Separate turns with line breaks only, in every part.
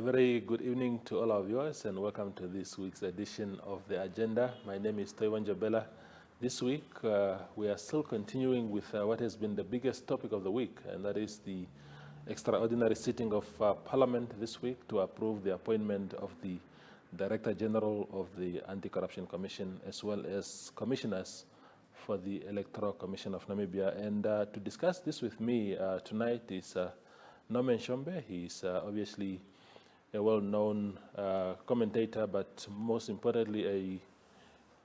very good evening to all our viewers and welcome to this week's edition of The Agenda. My name is Norman Tjombe. This week we are still continuing with what has been the biggest topic of the week, and that is the extraordinary sitting of Parliament this week to approve the appointment of the Director General of the Anti-Corruption Commission as well as commissioners for the Electoral Commission of Namibia. And to discuss this with me tonight is Norman Tjombe. He's obviously a well-known commentator, but most importantly,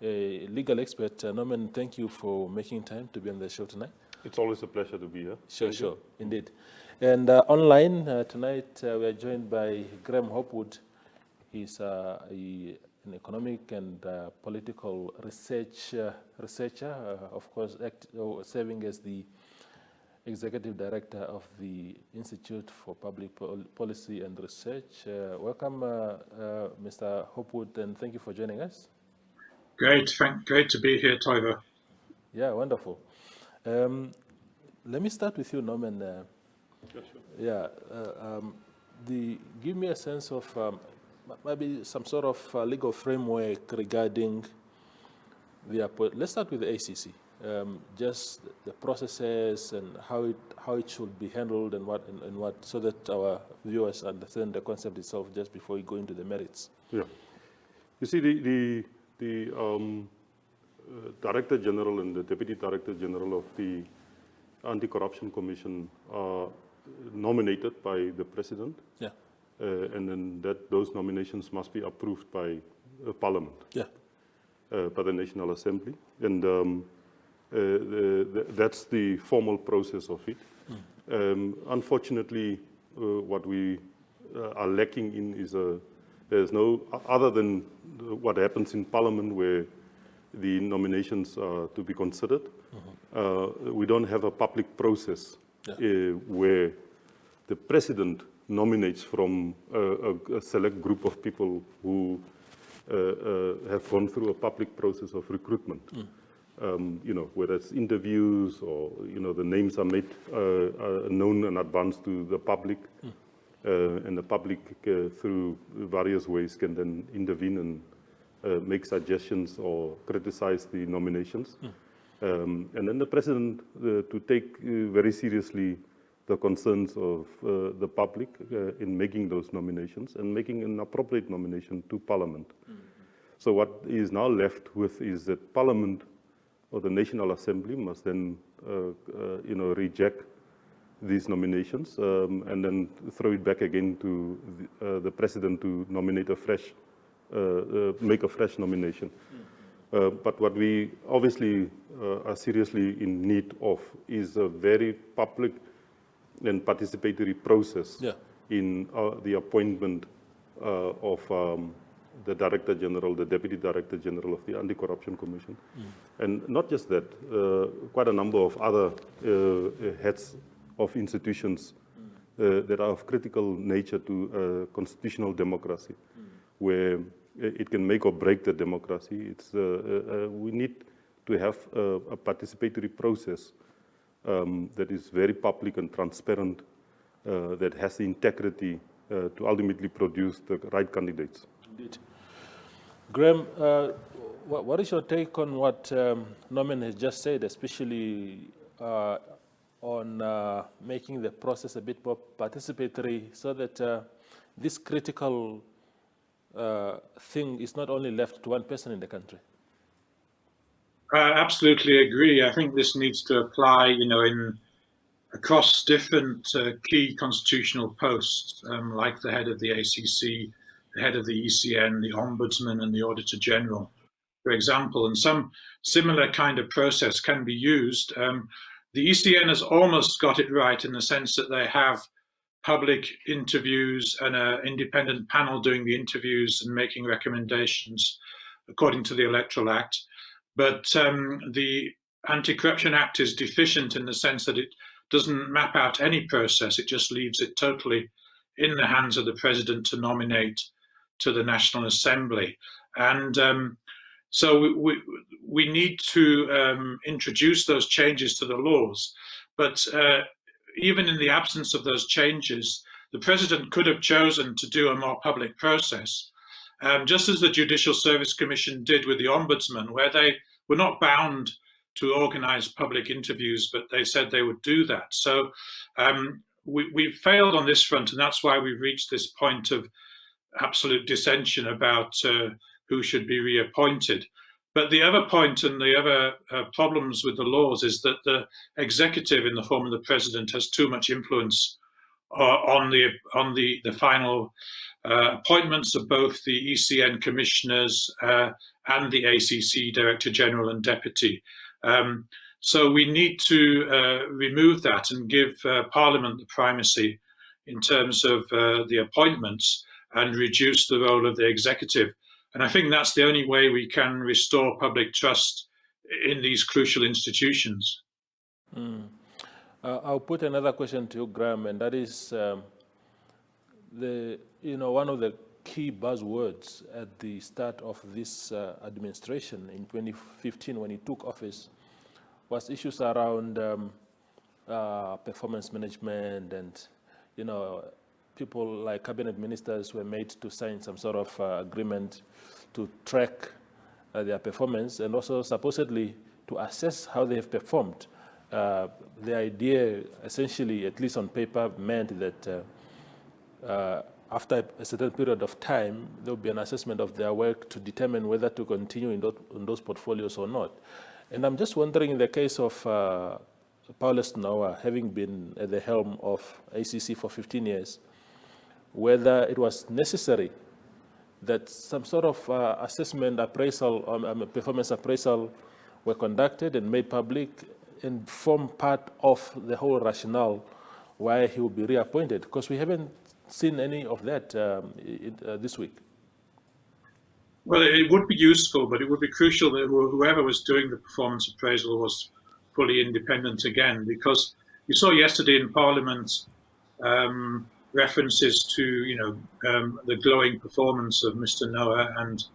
a legal expert. Norman, thank you for making time to be on the show tonight.
It's always a pleasure to be here.
Sure, indeed. And online tonight, we are joined by Graham Hopwood. He's an economic and political researcher, of course, serving as the Executive Director of the Institute for Public Policy and Research. Welcome, Mr. Hopwood, and thank you for joining us.
Great to be here, Toivo.
Yeah, wonderful. Let me start with you, Norman. Give me a sense of maybe some sort of legal framework regarding let's start with the ACC. Just the processes and how it should be handled and what, so that our viewers understand the concept itself just before we go into the merits.
Yeah, you see, the Director General and the Deputy Director General of the Anti-Corruption Commission are nominated by the President.
Yeah.
And then those nominations must be approved by Parliament.
Yeah.
By the National Assembly, and that's the formal process of it. Unfortunately, what we are lacking in is there's no, other than what happens in Parliament where the nominations are to be considered, we don't have a public process where the President nominates from a select group of people who have gone through a public process of recruitment. Whether it's interviews or, the names are made known in advance to the public, and the public through various ways can then intervene and make suggestions or criticize the nominations. And then the President to take very seriously the concerns of the public in making those nominations and making an appropriate nomination to Parliament. So what is now left with is that Parliament or the National Assembly must then, reject these nominations and then throw it back again to the President to nominate make a fresh nomination. But what we obviously are seriously in need of is a very public and participatory process in the appointment of the Director General, the Deputy Director General of the Anti-Corruption Commission. And not just that, quite a number of other heads of institutions that are of critical nature to constitutional democracy, where it can make or break the democracy. We need to have a participatory process that is very public and transparent, that has the integrity to ultimately produce the right candidates.
Indeed. Graham, what is your take on what Norman has just said, especially on making the process a bit more participatory so that this critical thing is not only left to one person in the country?
I absolutely agree. I think this needs to apply, across different key constitutional posts, like the head of the ACC, the head of the ECN, the Ombudsman, and the Auditor General, for example. And some similar kind of process can be used. The ECN has almost got it right in the sense that they have public interviews and an independent panel doing the interviews and making recommendations according to the Electoral Act. But the Anti-Corruption Act is deficient in the sense that it doesn't map out any process. It just leaves it totally in the hands of the President to nominate to the National Assembly. And so we need to introduce those changes to the laws. But even in the absence of those changes, the President could have chosen to do a more public process, just as the Judicial Service Commission did with the Ombudsman, where they were not bound to organise public interviews, but they said they would do that. So we failed on this front, and that's why we've reached this point of absolute dissension about who should be reappointed. But the other point and the other problems with the laws is that the executive in the form of the President has too much influence on the final appointments of both the ECN commissioners and the ACC Director General and Deputy. So we need to remove that and give Parliament the primacy in terms of the appointments and reduce the role of the executive. And I think that's the only way we can restore public trust in these crucial institutions.
I'll put another question to you, Graham, and that is one of the key buzzwords at the start of this administration in 2015 when he took office was issues around performance management, and people like cabinet ministers were made to sign some sort of agreement to track their performance and also supposedly to assess how they have performed. The idea, essentially, at least on paper, meant that after a certain period of time, there will be an assessment of their work to determine whether to continue in those portfolios or not. And I'm just wondering, in the case of Paulus Noa, having been at the helm of ACC for 15 years, whether it was necessary that some sort of assessment, appraisal, performance appraisal were conducted and made public and form part of the whole rationale why he will be reappointed, because we haven't seen any of that this week.
Well, it would be useful, but it would be crucial that whoever was doing the performance appraisal was fully independent again, because you saw yesterday in Parliament references to the glowing performance of Mr. Noa, and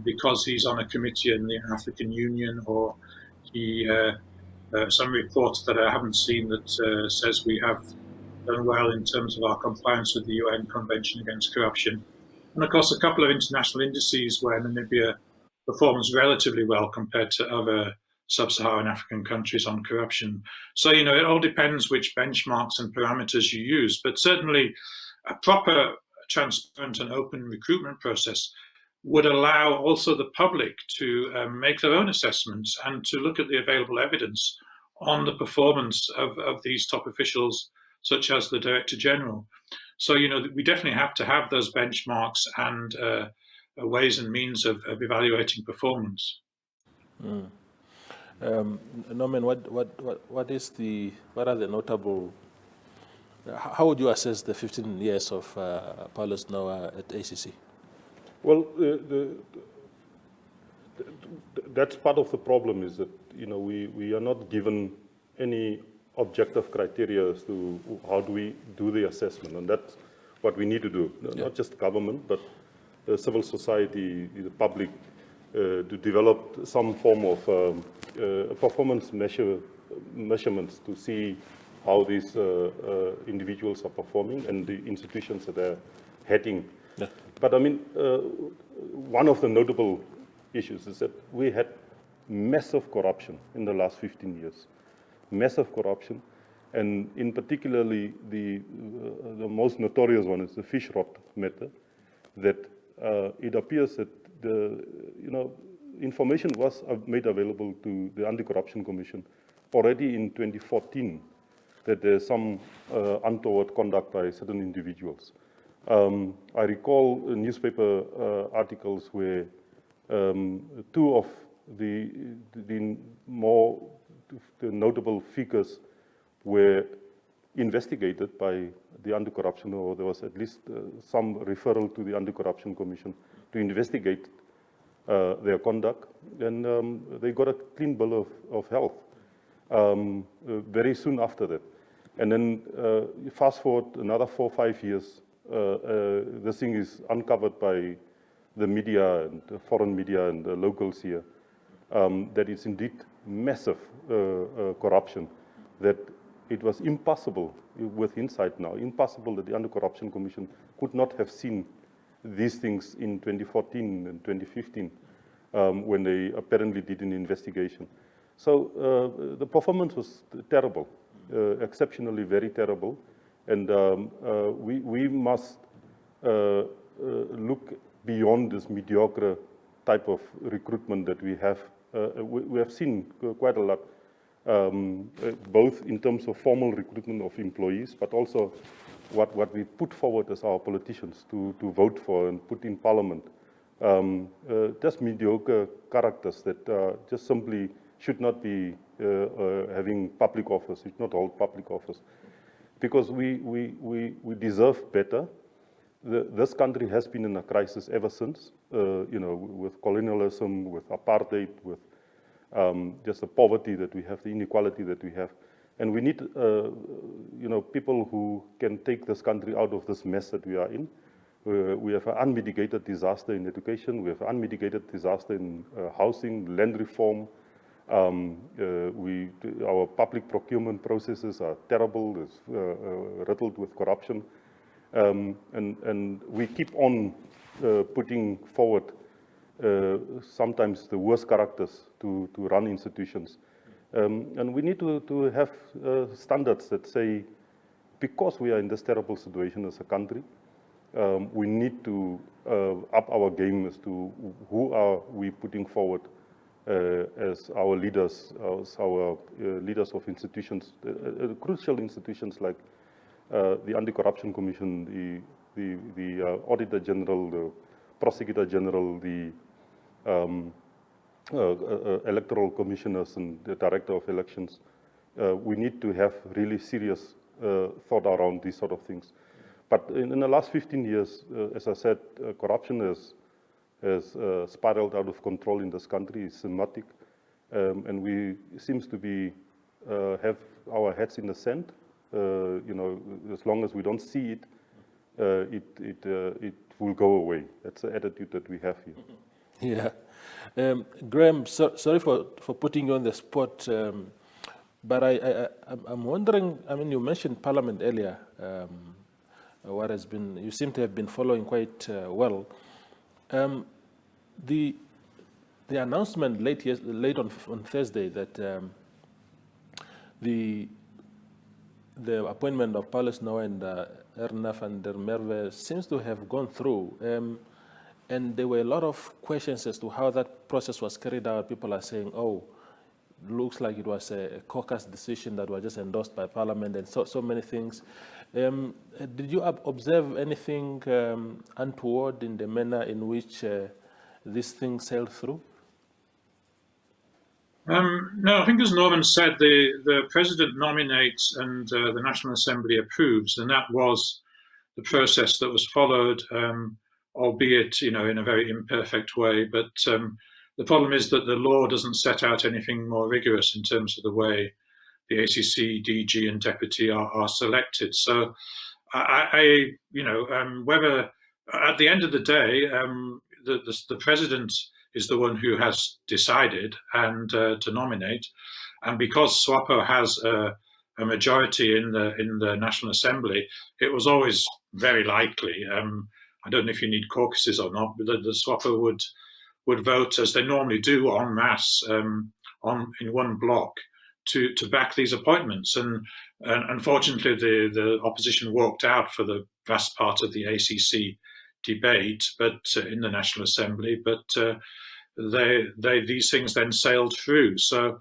because he's on a committee in the African Union, or he some reports that I haven't seen that says we have done well in terms of our compliance with the UN Convention Against Corruption. And of course, a couple of international indices where Namibia performs relatively well compared to other sub-Saharan African countries on corruption. So, it all depends which benchmarks and parameters you use, but certainly a proper, transparent and open recruitment process would allow also the public to make their own assessments and to look at the available evidence on the performance of these top officials, such as the Director General. So, we definitely have to have those benchmarks and ways and means of evaluating performance.
Norman, what are the notable? How would you assess the 15 years of Paulus Noa at ACC?
Well, that's part of the problem, is that we are not given any objective criteria as to how do we do the assessment, and that's what we need to do. Yeah. Not just government, but civil society, the public, to develop some form of performance measurements to see how these individuals are performing and the institutions that they're heading. Yeah. But I mean, one of the notable issues is that we had massive corruption in the last 15 years. Massive corruption, and in particularly the most notorious one is the fish rot matter, that it appears that the information was made available to the Anti-Corruption Commission already in 2014, that there's some untoward conduct by certain individuals. I recall newspaper articles where two of the notable figures were investigated by the Anti-Corruption, or there was at least some referral to the Anti-Corruption Commission to investigate their conduct, and they got a clean bill of health very soon after that. And then fast forward another 4 or 5 years, this thing is uncovered by the media and the foreign media and the locals here, that it's indeed massive corruption that it was impossible, with hindsight now, impossible that the Anti-Corruption Commission could not have seen these things in 2014 and 2015 when they apparently did an investigation. So the performance was terrible, exceptionally very terrible. And we must look beyond this mediocre type of recruitment that we have. We have seen quite a lot, both in terms of formal recruitment of employees, but also what we put forward as our politicians to vote for and put in parliament. Just mediocre characters that just simply should not be having public office, should not hold public office. Because we deserve better. This country has been in a crisis ever since, with colonialism, with apartheid, with just the poverty that we have, the inequality that we have. And we need, people who can take this country out of this mess that we are in. We have an unmitigated disaster in education. We have an unmitigated disaster in housing, land reform. Our public procurement processes are terrible, it's riddled with corruption. And we keep on putting forward sometimes the worst characters to run institutions. And we need to have standards that say, because we are in this terrible situation as a country, we need to up our game as to who are we putting forward as our leaders, as our leaders of institutions, crucial institutions like the Anti-Corruption Commission, the Auditor General, the Prosecutor General, the electoral commissioners and the Director of Elections. We need to have really serious thought around these sort of things. But in the last 15 years, as I said, corruption has spiraled out of control in this country, is systematic, and we seems to be have our heads in the sand. As long as we don't see it, it will go away. That's the attitude that we have here.
Yeah, Graham. Sorry for putting you on the spot, but I'm wondering. I mean, you mentioned Parliament earlier. You seem to have been following quite well. The announcement late on Thursday that the appointment of Paulus Noa and Erna van der Merwe seems to have gone through, and there were a lot of questions as to how that process was carried out. People are saying, "Oh, looks like it was a caucus decision that was just endorsed by Parliament," and so many things. Did you observe anything untoward in the manner in which this thing sailed through?
No, I think as Norman said, the President nominates and the National Assembly approves, and that was the process that was followed, albeit in a very imperfect way. But the problem is that the law doesn't set out anything more rigorous in terms of the way the ACC, DG, and deputy are selected. So, whether at the end of the day, the president is the one who has decided and to nominate, and because SWAPO has a majority in the National Assembly, it was always very likely. I don't know if you need caucuses or not, but the SWAPO would vote as they normally do en masse in one block to back these appointments, and unfortunately the opposition walked out for the vast part of the ACC debate, but in the National Assembly, but these things then sailed through. So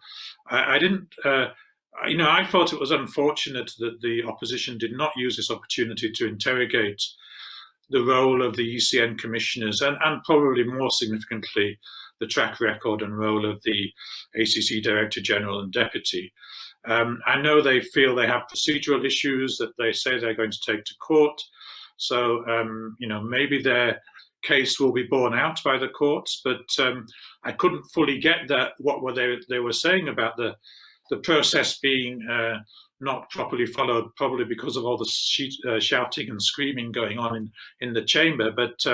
I didn't, I thought it was unfortunate that the opposition did not use this opportunity to interrogate the role of the ECN commissioners and probably more significantly the track record and role of the ACC Director General and Deputy. I know they feel they have procedural issues that they say they're going to take to court. So, maybe their case will be borne out by the courts, but I couldn't fully get what they were saying about the process being not properly followed, probably because of all the shouting and screaming going on in the chamber. But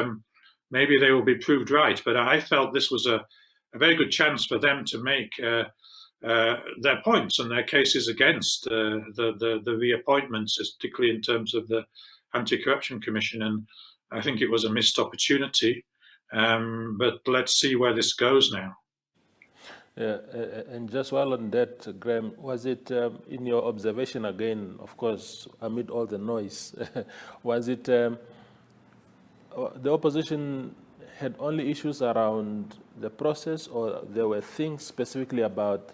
maybe they will be proved right. But I felt this was a very good chance for them to make their points and their cases against the reappointments, particularly in terms of the Anti-Corruption Commission. And I think it was a missed opportunity. But let's see where this goes now.
Yeah, and just while on that, Graham, was it in your observation again, of course, amid all the noise, was it the opposition had only issues around the process, or there were things specifically about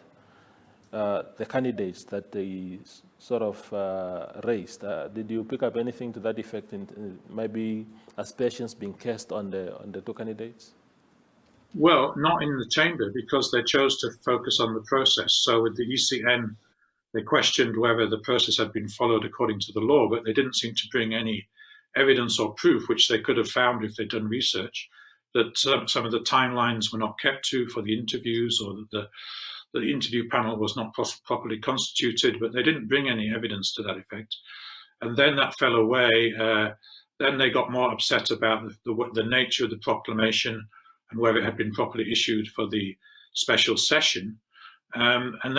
the candidates that they sort of raised? Did you pick up anything to that effect, in maybe aspersions being cast on the two candidates?
Well, not in the chamber, because they chose to focus on the process. So with the ECN, they questioned whether the process had been followed according to the law, but they didn't seem to bring any evidence or proof, which they could have found if they'd done research, that some of the timelines were not kept to for the interviews, or that the interview panel was not properly constituted, but they didn't bring any evidence to that effect. And then that fell away. Then they got more upset about the nature of the proclamation and whether it had been properly issued for the special session. And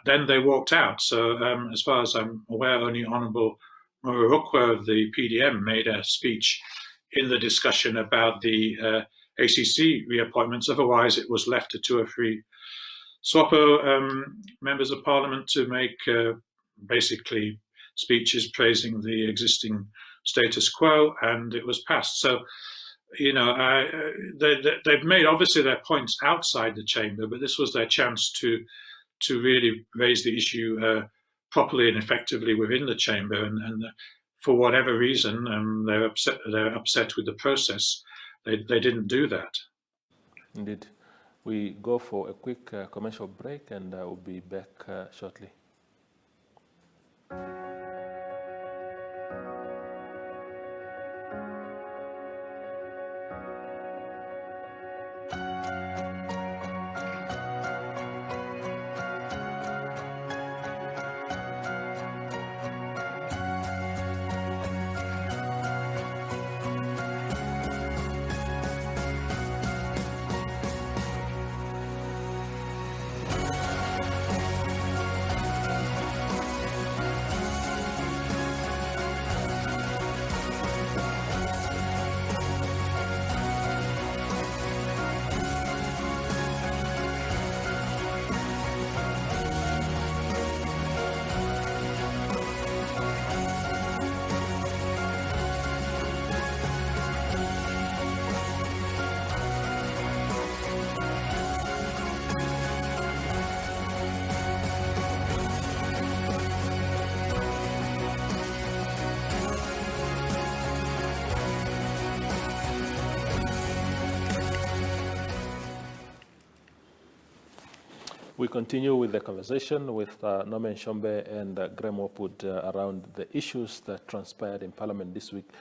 then they walked out. So as far as I'm aware, only Honourable Murukwa of the PDM made a speech in the discussion about the ACC reappointments. Otherwise, it was left to 2 or 3 SWAPO members of Parliament to make basically speeches praising the existing status quo, and it was passed. So, you know, they've made obviously their points outside the chamber, but this was their chance to really raise the issue properly and effectively within the chamber. And for whatever reason, they're upset with the process. They didn't do that.
Indeed. We go for a quick commercial break, and we'll be back shortly. We continue with the conversation with Norman Tjombe and Graham Hopwood around the issues that transpired in Parliament this week.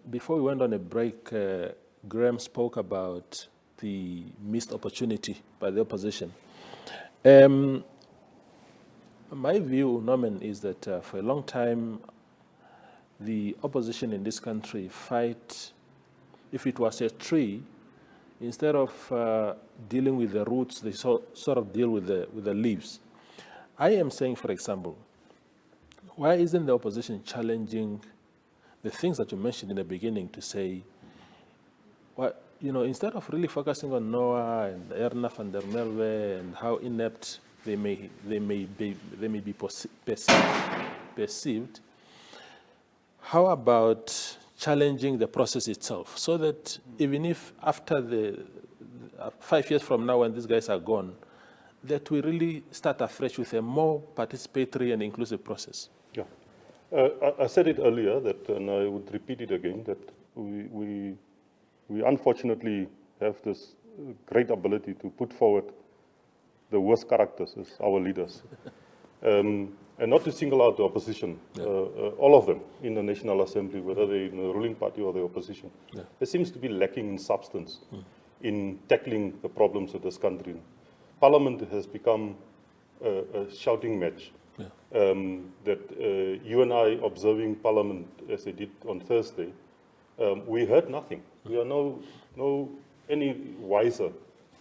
Before we went on a break, Graham spoke about the missed opportunity by the opposition. My view, Norman, is that for a long time, the opposition in this country fight, if it was a tree, instead of dealing with the roots, they sort of deal with the leaves. I am saying, for example, why isn't the opposition challenging the things that you mentioned in the beginning to say, well, you know, instead of really focusing on Noa and Erna van der Merwe and how inept they may be perceived, how about challenging the process itself, so that even if after the 5 years from now when these guys are gone, that we really start afresh with a more participatory and inclusive process?
Yeah, I said it earlier, that, and I would repeat it again, that we unfortunately have this great ability to put forward the worst characters as our leaders. And not to single out the opposition, all of them in the National Assembly, whether they're in the ruling party or the opposition. Yeah. There seems to be lacking in substance in tackling the problems of this country. Parliament has become a shouting match. Yeah. That you and I observing Parliament as they did on Thursday, we heard nothing. We are no any wiser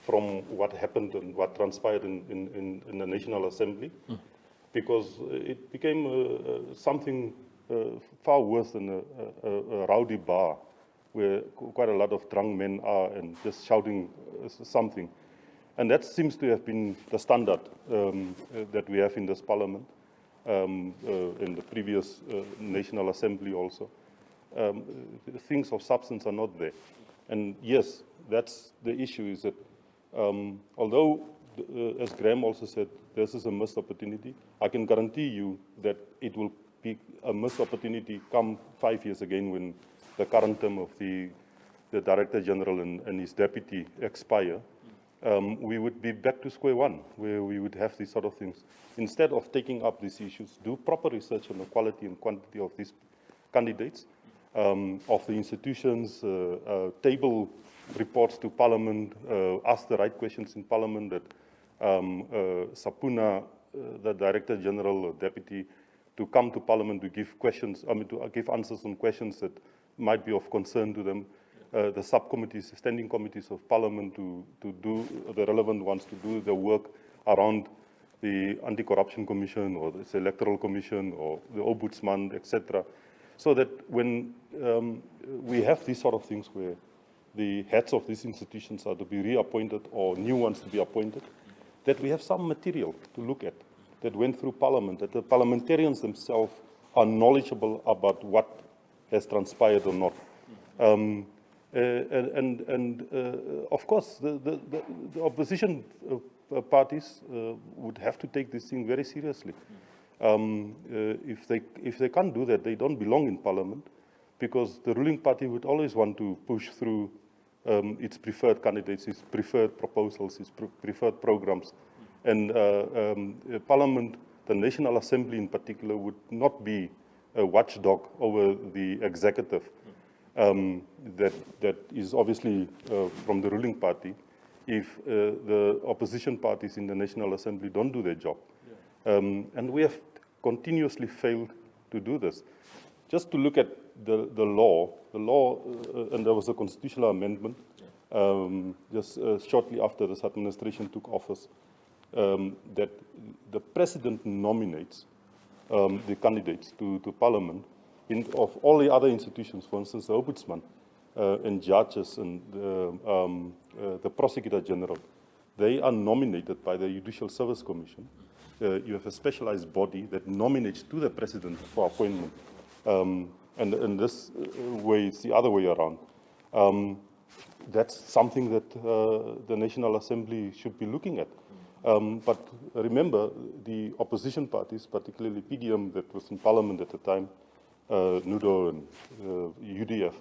from what happened and what transpired in the National Assembly, because it became something far worse than a rowdy bar where quite a lot of drunk men are and just shouting something. And that seems to have been the standard that we have in this parliament, in the previous National Assembly also. Things of substance are not there. And yes, that's the issue, is that although, as Graham also said, this is a missed opportunity, I can guarantee you that it will be a missed opportunity come 5 years again when the current term of the Director General and his deputy expire. We would be back to square one, where we would have these sort of things. Instead of taking up these issues, do proper research on the quality and quantity of these candidates, of the institutions, table reports to Parliament, ask the right questions in Parliament, that Sapuna, the Director General or Deputy, to come to Parliament to give questions, to give answers on questions that might be of concern to them. The subcommittees, standing committees of Parliament to do the relevant ones, to do the work around the Anti-Corruption Commission or the Electoral Commission or the Ombudsman, etc. So that when we have these sort of things where the heads of these institutions are to be reappointed or new ones to be appointed, that we have some material to look at that went through Parliament, that the parliamentarians themselves are knowledgeable about what has transpired or not. Of course, the opposition parties would have to take this thing very seriously. If they can't do that, they don't belong in Parliament, because the ruling party would always want to push through its preferred candidates, its preferred proposals, its preferred programs. And Parliament, the National Assembly in particular, would not be a watchdog over the executive that is obviously from the ruling party if the opposition parties in the National Assembly don't do their job. And we have continuously failed to do this. Just to look at the law, and there was a constitutional amendment just shortly after this administration took office, that the president nominates the candidates to Parliament of all the other institutions, for instance, the Ombudsman and judges and the Prosecutor General. They are nominated by the Judicial Service Commission. You have a specialized body that nominates to the president for appointment. And in this way, it's the other way around. That's something that the National Assembly should be looking at. But remember, the opposition parties, particularly PDM that was in Parliament at the time, NUDO and UDF,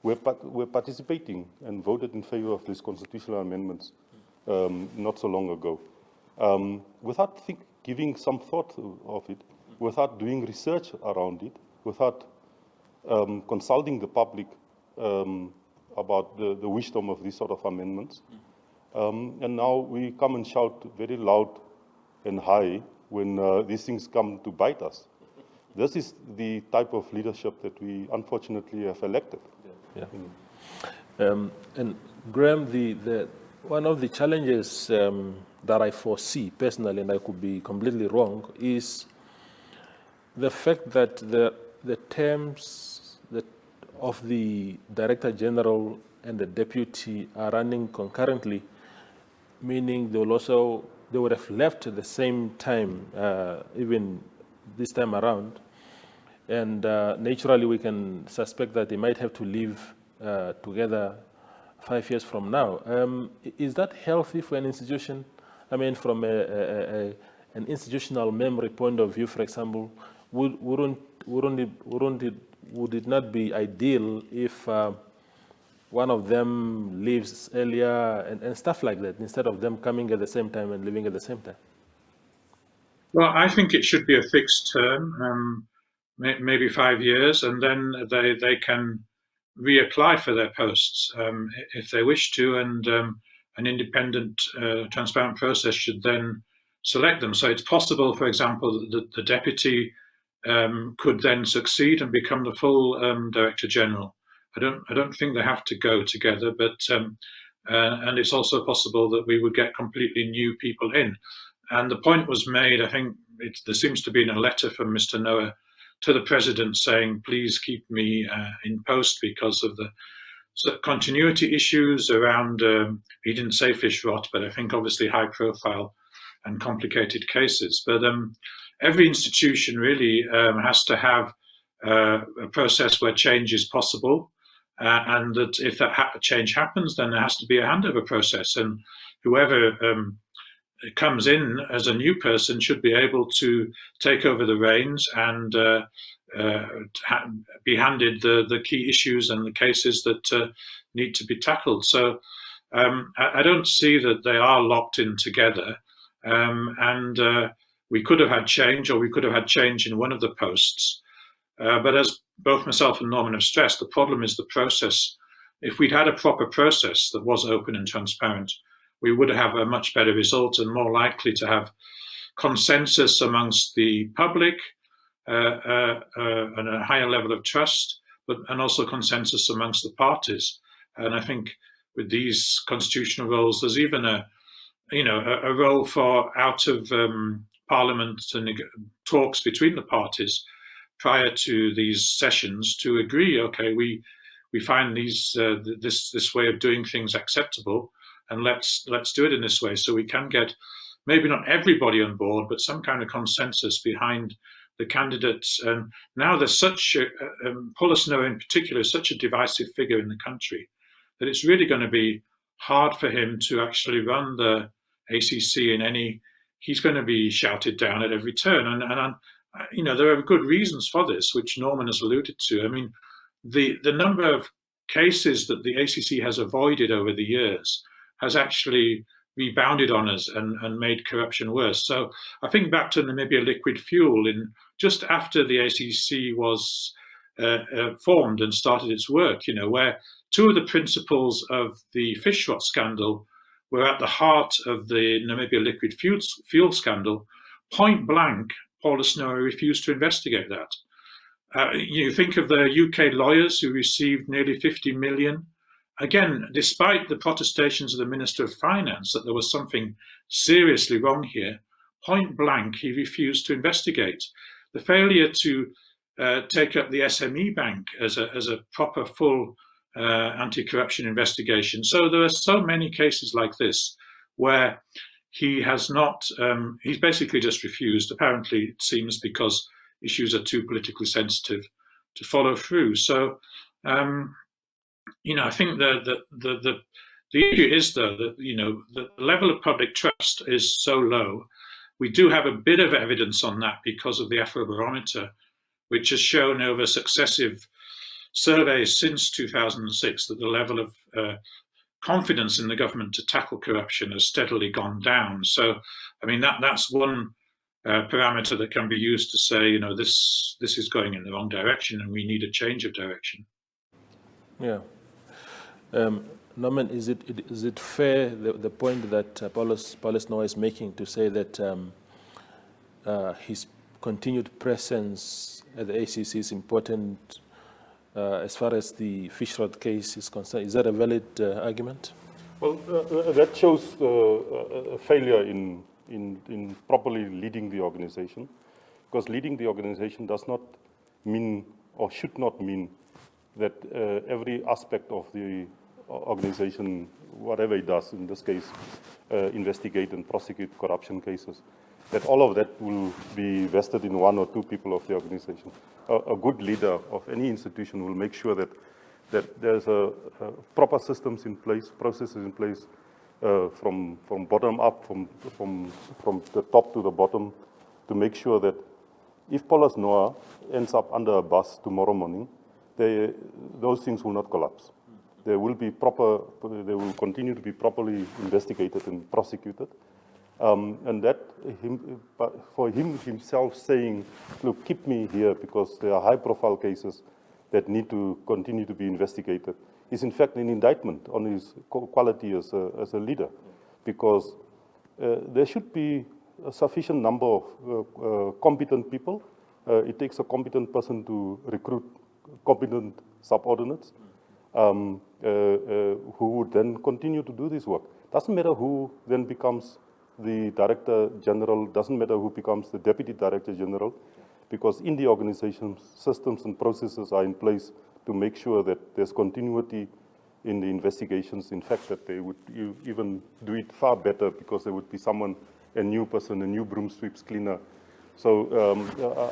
were participating and voted in favor of these constitutional amendments not so long ago. Without giving some thought of it, without doing research around it, without consulting the public about the wisdom of these sort of amendments. And now we come and shout very loud and high when these things come to bite us. This is the type of leadership that we unfortunately have elected.
Yeah. And Graham, one of the challenges that I foresee personally, and I could be completely wrong, is the fact that the terms of the Director General and the Deputy are running concurrently, meaning they would have left at the same time, even this time around. And naturally, we can suspect that they might have to live together 5 years from now. Is that healthy for an institution? I mean, from an institutional memory point of view, for example, would it not be ideal if one of them leaves earlier and stuff like that, instead of them coming at the same time and leaving at the same time?
Well, I think it should be a fixed term, maybe 5 years, and then they can reapply for their posts if they wish to, and an independent, transparent process should then select them. So it's possible, for example, that the deputy could then succeed and become the full Director General. I don't think they have to go together, but and it's also possible that we would get completely new people in. And the point was made, I think there seems to be in a letter from Mr. Noa to the president saying, please keep me in post because of the continuity issues around, he didn't say fish rot, but I think obviously high profile and complicated cases. But every institution really has to have a process where change is possible, and that if that change happens, then there has to be a handover process, and whoever comes in as a new person should be able to take over the reins and be handed the key issues and the cases that need to be tackled. So I don't see that they are locked in together, and we could have had change, or we could have had change in one of the posts. But as both myself and Norman have stressed, the problem is the process. If we'd had a proper process that was open and transparent, we would have a much better result and more likely to have consensus amongst the public and a higher level of trust, and also consensus amongst the parties. And I think with these constitutional roles, there's even a role for out of Parliament and talks between the parties prior to these sessions to agree, okay, we find this way of doing things acceptable, and let's do it in this way, so we can get maybe not everybody on board, but some kind of consensus behind the candidates. And now there's such Paulus Noa in particular is such a divisive figure in the country that it's really going to be hard for him to actually run the ACC in any. He's going to be shouted down at every turn, and there are good reasons for this, which Norman has alluded to. I mean, the number of cases that the ACC has avoided over the years has actually rebounded on us and made corruption worse. So I think back to Namibia Liquid Fuel, in just after the ACC was formed and started its work, where two of the principles of the fish rot scandal were at the heart of the Namibia Liquid Fuel scandal. Point blank, Paulus Noa refused to investigate that. You think of the UK lawyers who received nearly 50 million. Again, despite the protestations of the Minister of Finance that there was something seriously wrong here, point blank, he refused to investigate. The failure to take up the SME Bank as a proper full anti-corruption investigation. So there are so many cases like this where he has not, he's basically just refused. Apparently, it seems because issues are too politically sensitive to follow through. So, I think the issue is, though, that the level of public trust is so low. We do have a bit of evidence on that because of the Afrobarometer, which has shown over successive surveys since 2006 that the level of confidence in the government to tackle corruption has steadily gone down. So, I mean, that's one parameter that can be used to say, this is going in the wrong direction and we need a change of direction.
Yeah. Norman, is it fair, the point that Paulus Noa is making, to say that his continued presence at the ACC is important as far as the fish rot case is concerned? Is that a valid argument?
Well, that shows a failure in properly leading the organization, because leading the organization does not mean, or should not mean, that every aspect of the organization, whatever it does, in this case, investigate and prosecute corruption cases, that all of that will be vested in one or two people of the organization. A good leader of any institution will make sure that there's a proper systems in place, processes in place, from bottom up, from the top to the bottom, to make sure that if Paulus Noa ends up under a bus tomorrow morning, those things will not collapse. They will continue to be properly investigated and prosecuted. And that, for him himself saying, look, keep me here because there are high-profile cases that need to continue to be investigated, is in fact an indictment on his quality as a leader, because there should be a sufficient number of competent people. It takes a competent person to recruit competent subordinates. who would then continue to do this work. Doesn't matter who then becomes the Director General, doesn't matter who becomes the Deputy Director General, because in the organization, systems and processes are in place to make sure that there's continuity in the investigations. In fact, that they would even do it far better, because there would be someone, a new person, a new broom sweeps cleaner. So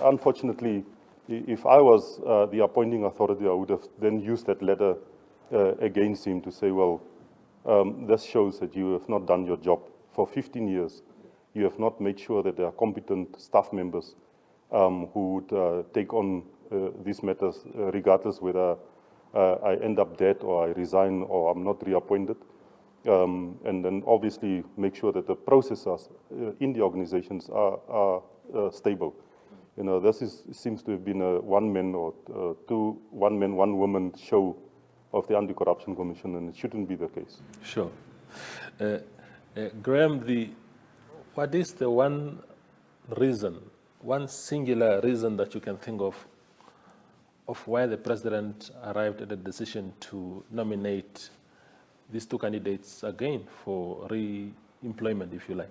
unfortunately, if I was the appointing authority, I would have then used that letter against him to say, well, this shows that you have not done your job. For 15 years, you have not made sure that there are competent staff members who would take on these matters, regardless whether I end up dead or I resign or I'm not reappointed. And then obviously make sure that the processes in the organizations are stable. You know, this seems to have been a one-man or one-man, one-woman show of the Anti-Corruption Commission, and it shouldn't be the case.
Sure. Graham, what is the one reason, one singular reason that you can think of why the president arrived at a decision to nominate these two candidates again for re-employment, if you like?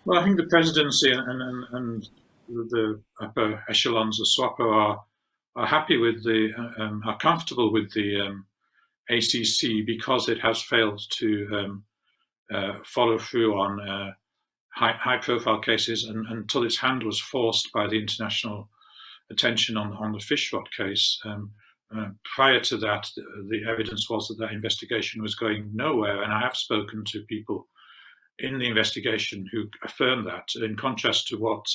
Well, I think the presidency and the upper echelons of SWAPO are happy with are comfortable with the ACC, because it has failed to follow through on high-profile cases until its hand was forced by the international attention on the fish rot case. Prior to that, the evidence was that investigation was going nowhere, and I have spoken to people in the investigation who affirmed that, in contrast to what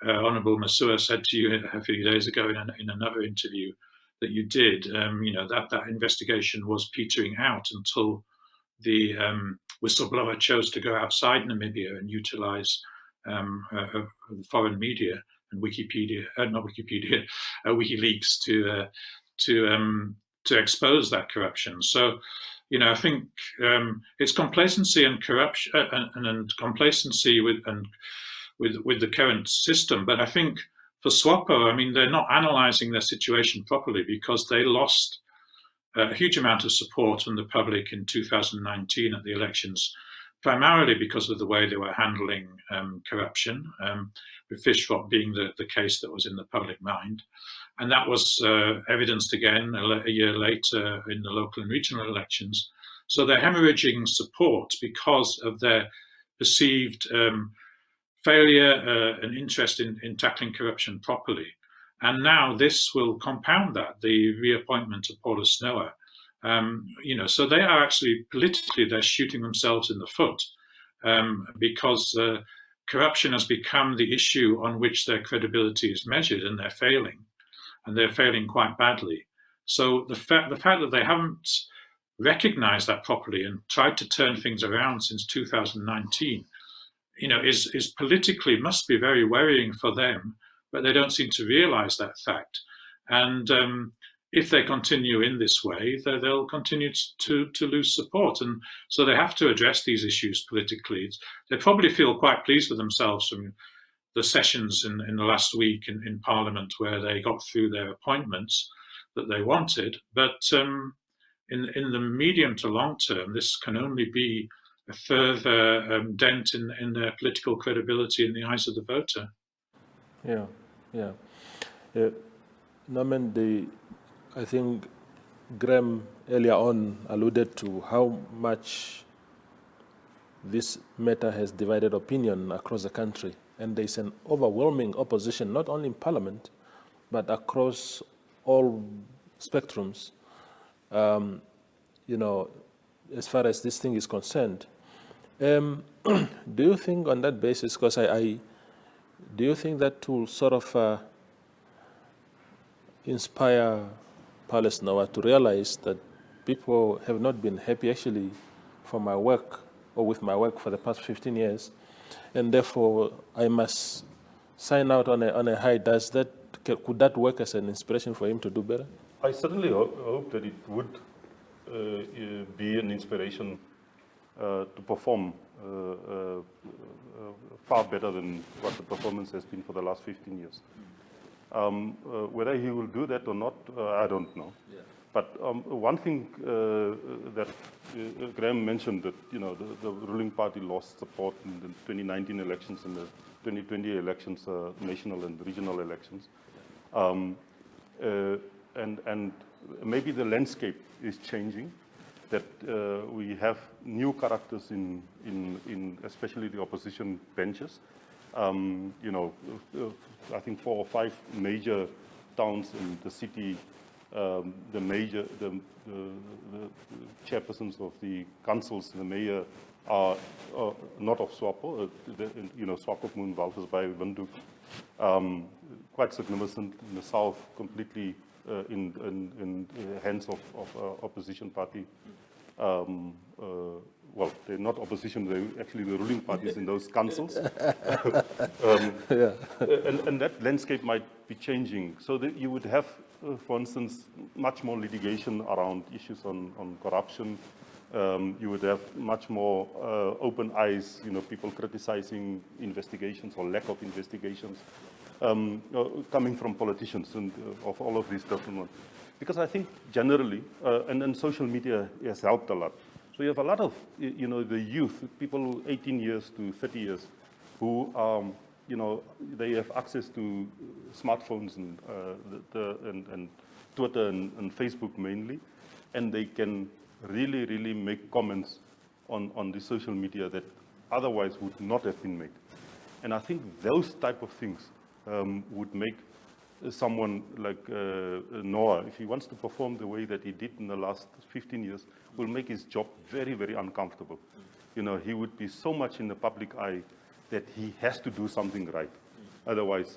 Honourable Masua said to you a few days ago in another interview that you did. You know, that investigation was petering out until the whistleblower chose to go outside Namibia and utilize foreign media and WikiLeaks to expose that corruption. So, you know, I think it's complacency and corruption and complacency with the current system. But I think for SWAPO, I mean, they're not analysing their situation properly, because they lost a huge amount of support from the public in 2019 at the elections, primarily because of the way they were handling corruption, with fish rot being the case that was in the public mind. And that was evidenced again a year later in the local and regional elections. So they're hemorrhaging support because of their perceived failure and interest in tackling corruption properly. And now this will compound that, the reappointment of Paulus Noa. You know, so they are actually politically, they're shooting themselves in the foot, because corruption has become the issue on which their credibility is measured, and they're failing quite badly. So the fact that they haven't recognized that properly and tried to turn things around since 2019, you know, is politically must be very worrying for them, but they don't seem to realize that fact. And if they continue in this way, they'll continue to lose support. And so they have to address these issues politically. They probably feel quite pleased with themselves from the sessions in the last week in Parliament, where they got through their appointments that they wanted. But in the medium to long term, this can only be a further dent in their political credibility in the eyes of the voter.
Yeah. Norman, I think Graham earlier on alluded to how much this matter has divided opinion across the country. And there's an overwhelming opposition, not only in Parliament, but across all spectrums, you know, as far as this thing is concerned. Do you think on that basis, because do you think that will sort of inspire Paulus Noa to realize that people have not been happy actually for my work or with my work for the past 15 years, and therefore I must sign out on a high? Could that work as an inspiration for him to do better?
I certainly hope that it would be an inspiration to perform far better than what the performance has been for the last 15 years. Whether he will do that or not, I don't know. But one thing that Graham mentioned, that the ruling party lost support in the 2019 elections and the 2020 elections, national and regional elections, and maybe the landscape is changing. That we have new characters in especially the opposition benches. I think 4 or 5 major towns in the city. The chairpersons of the councils, the mayor, are not of SWAPO. Swakopmund, Walvisbaai, Windhoek, quite significant in the south, completely in the hands of opposition party. Well, they're not opposition, they're actually the ruling parties in those councils. And that landscape might be changing. So that you would have, for instance, much more litigation around issues on corruption. You would have much more open eyes, people criticizing investigations or lack of investigations coming from politicians and of all of these different ones. Because I think generally, and then social media has helped a lot. So you have a lot of, the youth, people 18 years to 30 years, who, they have access to smartphones and Twitter and Facebook mainly, and they can really, really make comments on the social media that otherwise would not have been made. And I think those type of things would make someone like Noa, if he wants to perform the way that he did in the last 15 years, will make his job very, very uncomfortable. He would be so much in the public eye that he has to do something right. Otherwise,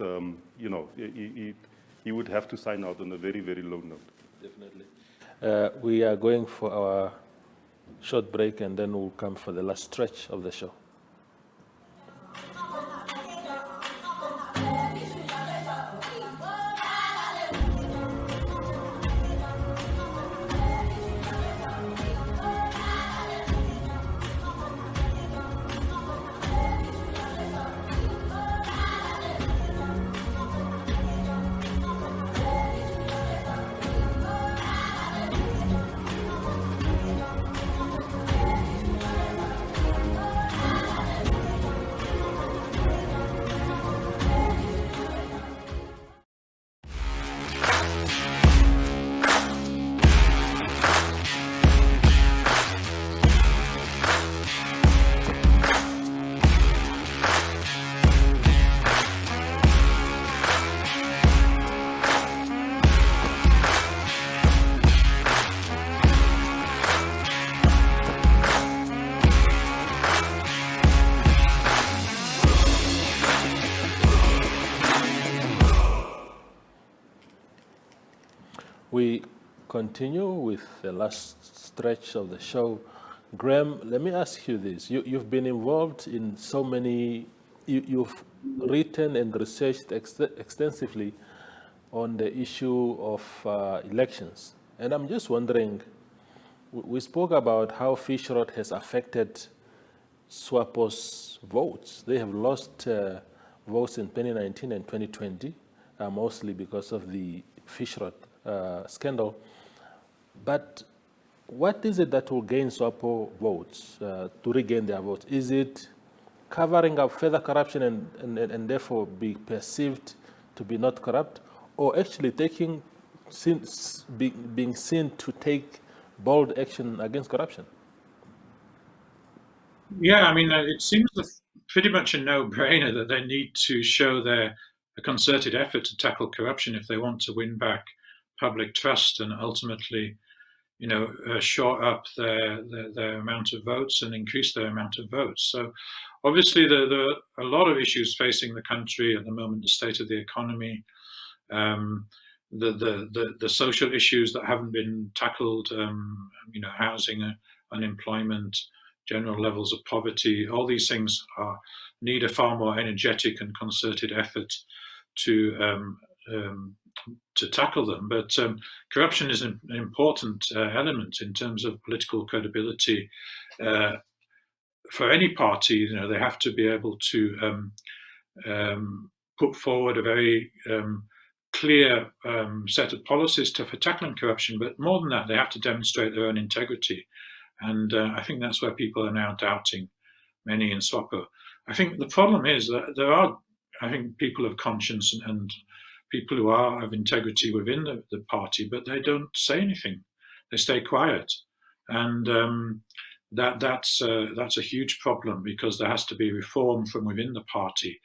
he would have to sign out on a very, very low note.
Definitely. We are going for our short break, and then we'll come for the last stretch of the show. We continue with the last stretch of the show. Graham, let me ask you this. You've been involved in so many, you've written and researched extensively on the issue of elections. And I'm just wondering, we spoke about how fish rot has affected SWAPO's votes. They have lost votes in 2019 and 2020, mostly because of the fish rot scandal. But what is it that will gain SWAPO votes, to regain their votes? Is it covering up further corruption and therefore be perceived to be not corrupt, or actually being seen to take bold action against corruption?
Yeah, I mean, it seems pretty much a no-brainer that they need to show a concerted effort to tackle corruption if they want to win back public trust and ultimately, shore up their amount of votes and increase their amount of votes. So obviously there are a lot of issues facing the country at the moment, the state of the economy, the social issues that haven't been tackled, housing, unemployment, general levels of poverty. All these things need a far more energetic and concerted effort to tackle them. But corruption is an important element in terms of political credibility. For any party, they have to be able to put forward a very clear set of policies for tackling corruption, but more than that, they have to demonstrate their own integrity. And I think that's where people are now doubting many in SWAPO. I think the problem is that there are, I think, people of conscience and people who are of integrity within the party, but they don't say anything. They stay quiet. And that's a huge problem, because there has to be reform from within the party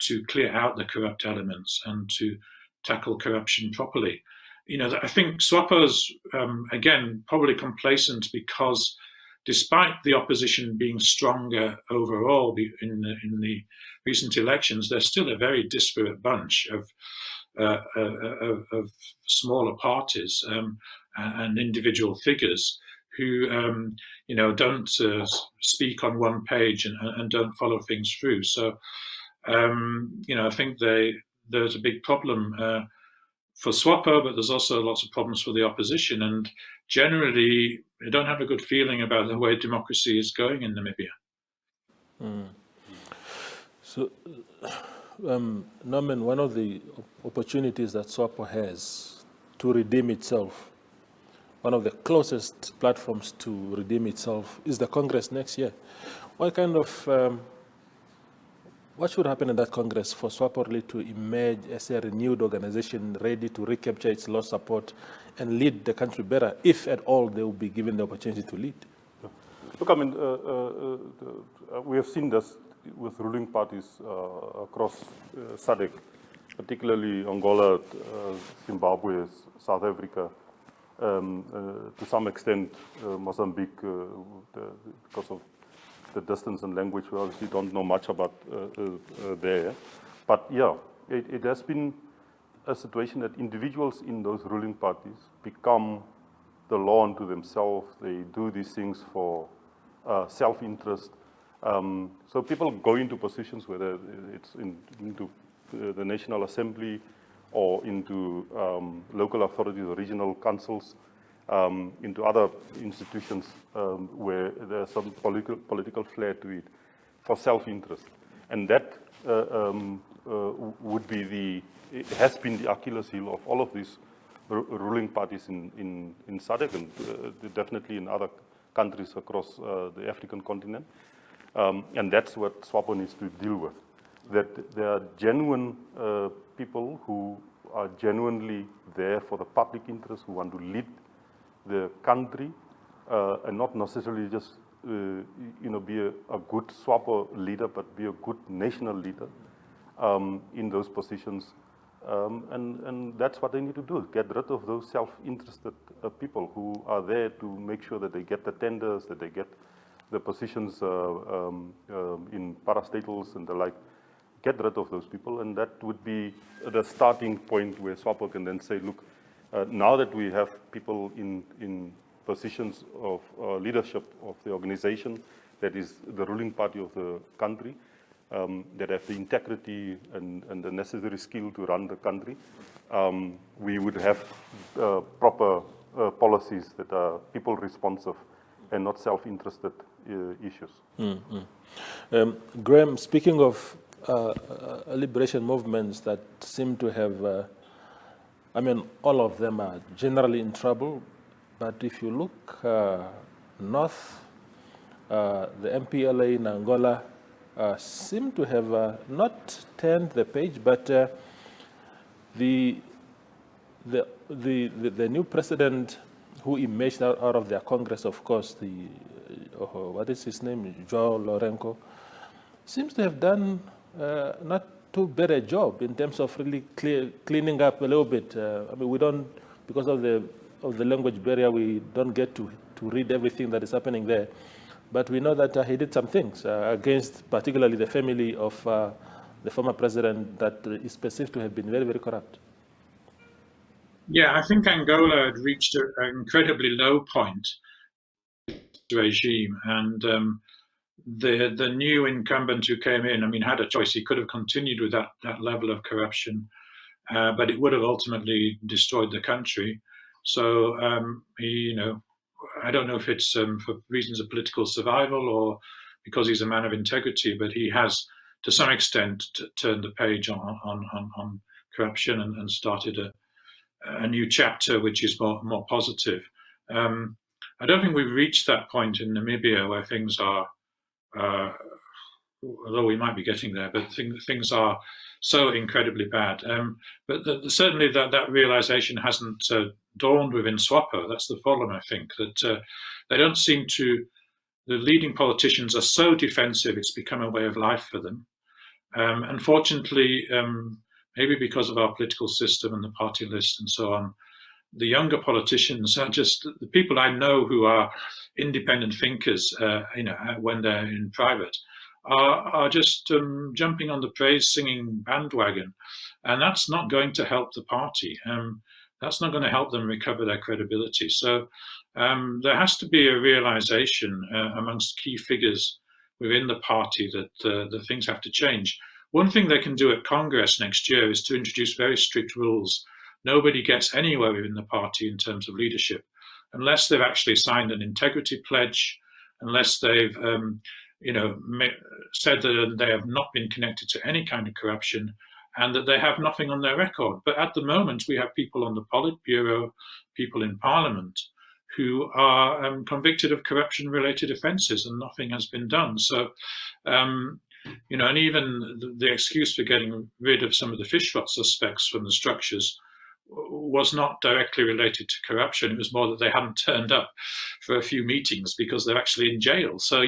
to clear out the corrupt elements and to tackle corruption properly. I think SWAPO's, again, probably complacent, because despite the opposition being stronger overall in the recent elections, they're still a very disparate bunch of smaller parties and individual figures who don't speak on one page and don't follow things through. So I think there's a big problem for SWAPO, but there's also lots of problems for the opposition, and generally I don't have a good feeling about the way democracy is going in Namibia.
So, Norman, one of the opportunities that SWAPO has to redeem itself, one of the closest platforms to redeem itself, is the Congress next year. What kind of what should happen in that Congress for SWAPO really to emerge as a renewed organization ready to recapture its lost support and lead the country better, if at all they will be given the opportunity to lead?
Look, I mean, we have seen this with ruling parties across SADC, particularly Angola, Zimbabwe, South Africa, to some extent Mozambique, because of the distance and language, we obviously don't know much about there. But yeah, it has been a situation that individuals in those ruling parties become the law unto themselves. They do these things for self-interest. So people go into positions, whether it's into the National Assembly or into local authorities or regional councils, into other institutions where there's some political flair to it, for self-interest. And that would be it has been the Achilles heel of all of these ruling parties in SADC and definitely in other countries across the African continent. And that's what SWAPO needs to deal with. That there are genuine people who are genuinely there for the public interest, who want to lead the country, and not necessarily just be a good SWAPO leader, but be a good national leader in those positions. And that's what they need to do, get rid of those self-interested people who are there to make sure that they get the tenders, that they get the positions in parastatals and the like. Get rid of those people, and that would be the starting point where SWAPO can then say, look, now that we have people in positions of leadership of the organization, that is the ruling party of the country, that have the integrity and the necessary skill to run the country, we would have proper policies that are people responsive and not self-interested issues.
Graham, speaking of liberation movements that seem to have, all of them are generally in trouble, but if you look north, the MPLA in Angola seem to have not turned the page, but the new president who emerged out of their Congress, of course, what is his name, Joao Lourenço, seems to have done not too bad a job in terms of really cleaning up a little bit. We don't, because of the language barrier, we don't get to read everything that is happening there. But we know that he did some things against particularly the family of the former president that is perceived to have been very, very corrupt.
Yeah, I think Angola had reached an incredibly low point regime, and the new incumbent who came in, had a choice. He could have continued with that level of corruption, but it would have ultimately destroyed the country. So I don't know if it's for reasons of political survival or because he's a man of integrity, but he has, to some extent, turned the page on corruption and started a new chapter which is more positive. I don't think we've reached that point in Namibia where things are, although we might be getting there, but things are so incredibly bad. But certainly that realization hasn't dawned within SWAPO. That's the problem, I think, that they don't seem to, the leading politicians are so defensive, it's become a way of life for them. Unfortunately, maybe because of our political system and the party list and so on, the younger politicians are just the people I know who are independent thinkers, when they're in private, are just jumping on the praise-singing bandwagon. And that's not going to help the party. That's not going to help them recover their credibility. So there has to be a realization amongst key figures within the party that the things have to change. One thing they can do at Congress next year is to introduce very strict rules. Nobody gets anywhere within the party in terms of leadership unless they've actually signed an integrity pledge, unless they've said that they have not been connected to any kind of corruption and that they have nothing on their record. But at the moment, we have people on the Politburo, people in Parliament, who are convicted of corruption-related offences, and nothing has been done. So, and even the excuse for getting rid of some of the fish rot suspects from the structures was not directly related to corruption. It was more that they hadn't turned up for a few meetings because they're actually in jail. So,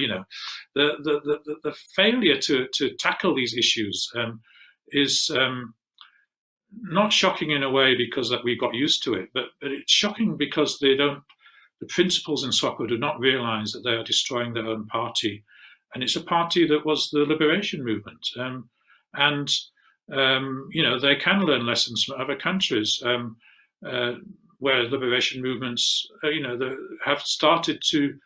the failure to tackle these issues is not shocking in a way because that we got used to it, but it's shocking because the principals in SWAPO do not realize that they are destroying their own party. And it's a party that was the liberation movement. They can learn lessons from other countries where liberation movements, have started to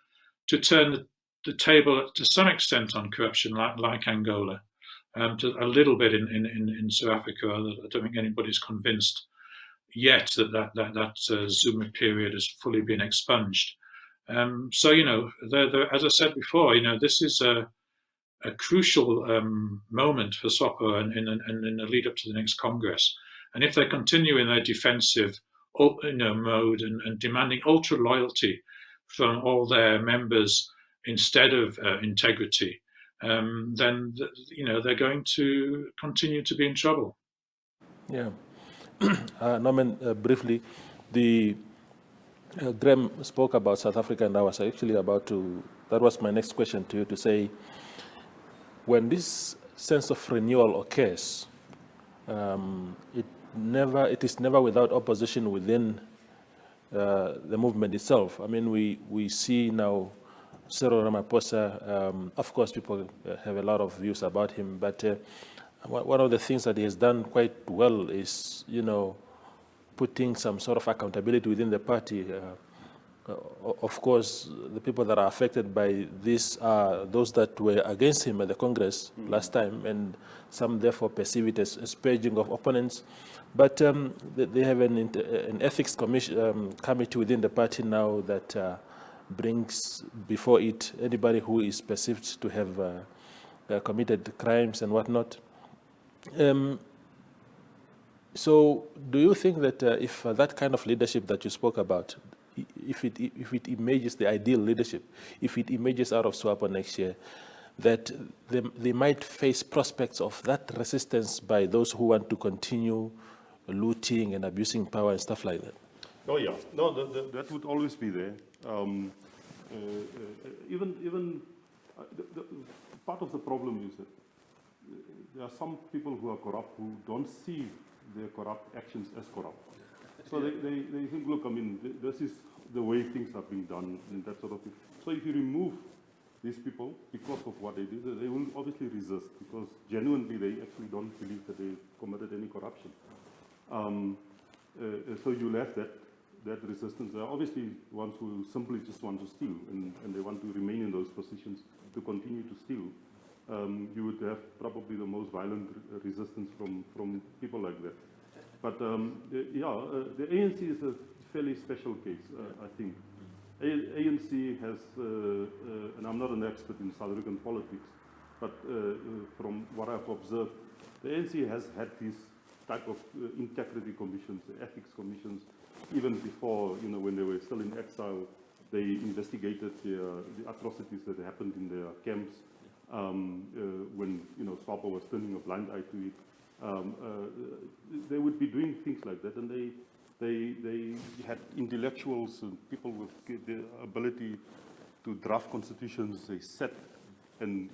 turn the table to some extent on corruption, like Angola, to a little bit in South Africa. I don't think anybody's convinced yet that Zuma period has fully been expunged. So, as I said before, this is a crucial moment for SWAPO and in the lead up to the next Congress. And if they continue in their defensive mode and demanding ultra loyalty from all their members instead of integrity, then they're going to continue to be in trouble.
Yeah. Norman, briefly, Graham spoke about South Africa, and I was actually that was my next question to you, to say, when this sense of renewal occurs, it is never without opposition within the movement itself. I mean, we see now Cyril Ramaphosa, of course people have a lot of views about him, but one of the things that he has done quite well is, putting some sort of accountability within the party. Of course, the people that are affected by this are those that were against him at the Congress last time, and some therefore perceive it as purging of opponents. But they have an ethics committee within the party now that brings before it anybody who is perceived to have committed crimes and whatnot. So do you think that if that kind of leadership that you spoke about, if it emerges, the ideal leadership, if it emerges out of SWAPO next year, that they might face prospects of that resistance by those who want to continue looting and abusing power and stuff like that?
Oh yeah, no, that would always be there. Even part of the problem is that there are some people who are corrupt who don't see their corrupt actions as corrupt. So they think, look, I mean, this is the way things are being done and that sort of thing. So if you remove these people because of what they did, they will obviously resist because genuinely they actually don't believe that they committed any corruption. So you'll have that resistance. There are obviously ones who simply just want to steal and they want to remain in those positions to continue to steal. You would have probably the most violent resistance from people like that. But the ANC is a fairly special case, I think. ANC has, and I'm not an expert in South African politics, but from what I've observed, the ANC has had these type of integrity commissions, ethics commissions. Even before, when they were still in exile, they investigated the atrocities that happened in their camps when, SWAPO was turning a blind eye to it. They would be doing things like that, and they had intellectuals and people with the ability to draft constitutions. They sat and,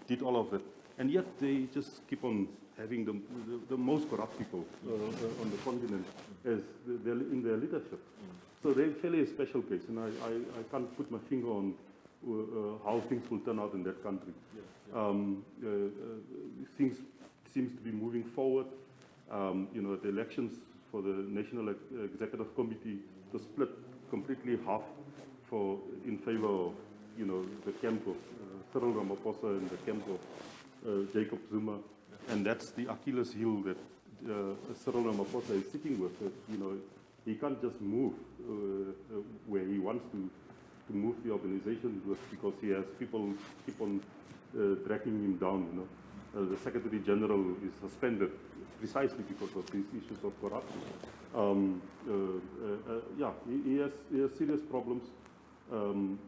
did all of that. And yet they just keep on having the most corrupt people on the continent as in their leadership. So they're fairly a special case, and I can't put my finger on how things will turn out in that country. Things seems to be moving forward. The elections for the National Executive Committee, the split completely half in favor of, the camp of Cyril Ramaphosa and the camp of Jacob Zuma. And that's the Achilles heel that Cyril Ramaphosa is sitting with. He can't just move where he wants to move the organization with, because he has people keep on dragging him down. The Secretary General is suspended precisely because of these issues of corruption. He has serious problems in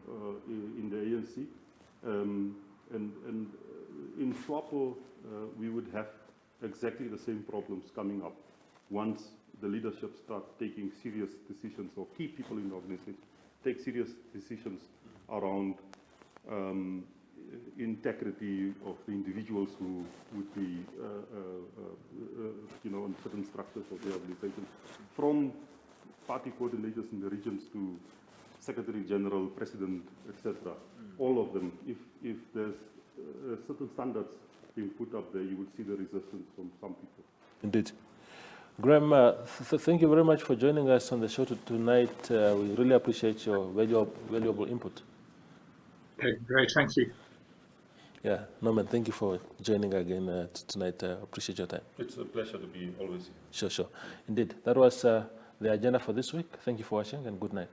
the ANC. And in SWAPO, we would have exactly the same problems coming up once the leadership start taking serious decisions, or key people in the organization take serious decisions around integrity of the individuals who would be, in certain structures of the organization, from party coordinators in the regions to Secretary General, President, etc. All of them. If there's certain standards being put up there, you would see the resistance from some people.
Indeed. Graham, thank you very much for joining us on the show tonight. We really appreciate your valuable input.
Okay, great, thank you.
Yeah, Norman, thank you for joining again tonight. Appreciate your time.
It's a pleasure to be always here.
Sure. Indeed. That was the agenda for this week. Thank you for watching, and good night.